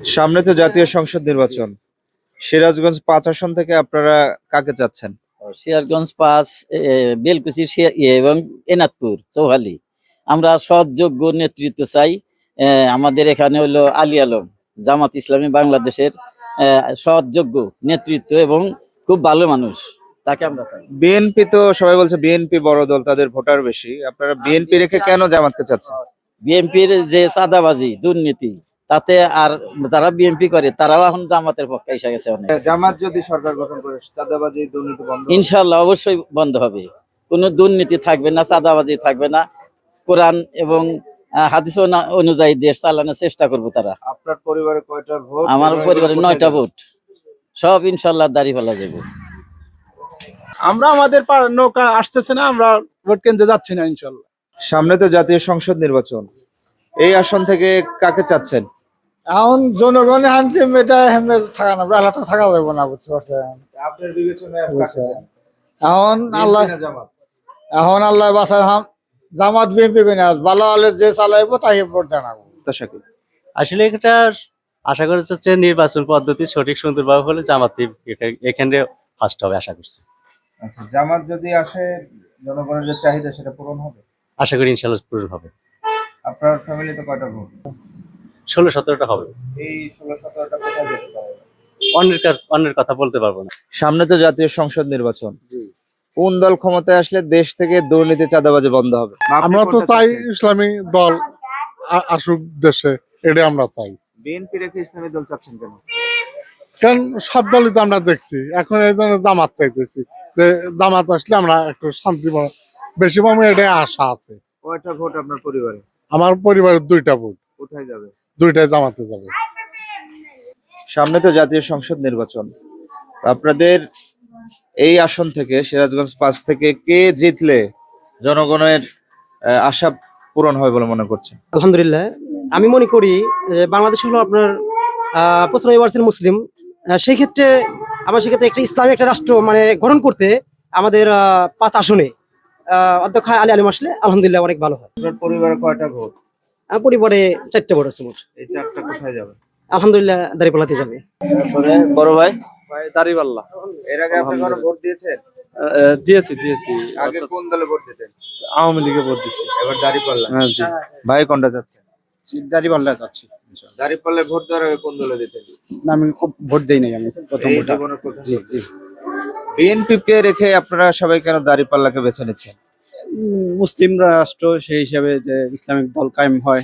সামনে তো জাতীয় সংসদ নির্বাচন। সিরাজগঞ্জ ৫ আসন থেকে আপনারা কাকে চাচ্ছেন? সিরাজগঞ্জ ৫, বেলকুচি এবং এনাদপুর চৌহালি। আমরা সৎ যোগ্য নেতৃত্ব চাই। আমাদের এখানে হলো আলী আলম, জামাত ইসলামী বাংলাদেশের সৎ যোগ্য নেতৃত্ব এবং খুব ভালো মানুষ, তাকে আমরা চাই। বিএনপি তো সবাই বলছে বিএনপি বড় দল, তাদের ভোটার বেশি। আপনারা বিএনপি রেখে কেন জামাতকে চাচ্ছেন? বিএনপির যে চাঁদাবাজি দুর্নীতি, তাতে আর যারা বিএনপি করে তারাও এখন জামাতের পক্ষে এসে গেছে অনেক। জামাত যদি সরকার গঠন করে চাঁদাবাজি দুর্নীতি বন্ধ হবে? ইনশাল্লাহ অবশ্যই বন্ধ হবে। কোনো দুর্নীতি থাকবে না, চাঁদাবাজি থাকবে না। কোরআন এবং হাদিস অনুযায়ী দেশ চালানোর চেষ্টা করবো তারা। আপনার পরিবারে কয়টা ভোট? আমার পরিবারে 9টা ভোট, সব ইনশাল্লাহ দাঁড়িপাল্লা যাবে। আমরা আমাদের নৌকা আসতেছে না, আমরা ভোট কেন্দ্রে যাচ্ছি না ইনশাল্লাহ। সামনে তো জাতীয় সংসদ নির্বাচন, এই আসন থেকে কাকে চাচ্ছেন? এখন জনগণের হানছে এটা হেমে থাকা না, বেলাটা থাকা যাবে না, বুঝতে পারছেন? আপনার বিবেচনায় কাকে চান? এখন আল্লাহ বিএনপি না জামাত? এখন আল্লাহ বাসায় জামাত বিএনপি কিনা ভালো হলে যে চালাইবো তাকে ভোট জানাবো। আসলে এটা আশা করা যাচ্ছে নির্বাচন পদ্ধতি সঠিক সুন্দরভাবে হলে জামাত এখানে ফার্স্ট হবে আশা করছি। আচ্ছা, জামাত যদি আসে জনগণের যে চাহিদা সেটা পূরণ হবে? আশা করি ইনশাল্লাহ পূরণ হবে। আপনার ফ্যামিলিতে কয়টা ভোট? 16-17টা হবে। এই 16-17টা কোথায় যেতে পারে? অন্যের কথা বলতে পারবো না। সামনে তো জাতীয় সংসদ নির্বাচন, কোন দল ক্ষমতায় আসলে দেশ থেকে দুর্নীতি চাঁদাবাজি বন্ধ হবে? আমরা তো চাই ইসলামী দল আসুক দেশে, এটা আমরা চাই। বিএনপি রেখে ইসলামী দল চাচ্ছেন কেন? কারণ সব দলই তো আমরা দেখছি, এখন এই জন্য জামাত চাইতেছি যে জামাত আসলে আমরা একটু শান্তি বেশি পাবো, এটাই আশা আছে। কয়টা ভোট আপনার পরিবারে? আমার পরিবারের 2টা ভোট, কোথায় যাবে? 2টাই জামাতে যাবে। সামনে তো জাতীয় সংসদ নির্বাচন, আপনাদের এই আসন থেকে সিরাজগঞ্জ ৫ থেকে কে জিতলে জনগণের আশা পূরণ হবে বলে মনে করছেন? আলহামদুলিল্লাহ, আমি মনে করি যে বাংলাদেশ হলো আপনার 95% মুসলিম। সেই ক্ষেত্রে সেক্ষেত্রে একটা ইসলামী একটা রাষ্ট্র মানে গঠন করতে আমাদের 5 আসনে অধ্যক্ষ আলী আলম আসলে আলহামদুলিল্লাহ অনেক ভালো হয়। আপনার পরিবারে কয়টা ভোট? আমার পরিবারে 4টে ভোট আছে মোট। এই 4টা কোথায় যাবে? আলহামদুলিল্লাহ দাঁড়িপাল্লাতে যাবে। তারপরে বড় ভাই দাঁড়িপাল্লা এর আগে আপনি কোনো ভোট দিয়েছেন? দিয়েছি। আগে কোন দলে ভোট দিতেন? আওয়ামী লীগে ভোট দিচ্ছি। এবার দাঁড়িপাল্লা। হ্যাঁ জি। ভাই কোনটা যাচ্ছেন? দাঁড়িপাল্লা যাচ্ছি। দাঁড়িপাল্লায় ভোট দেওয়ার আগে কোন দলে দিতেন? না, আমি খুব ভোট দেই নাই, আমি প্রথম এই ভোট। জীবনের প্রথম ভোট। বিএনপি কে রেখে আপনারা সবাই কেন দাঁড়িপাল্লাকে বেছে নিচ্ছেন? মুসলিম রাষ্ট্র সেই হিসাবে যে ইসলামিক দল কায়েম হয়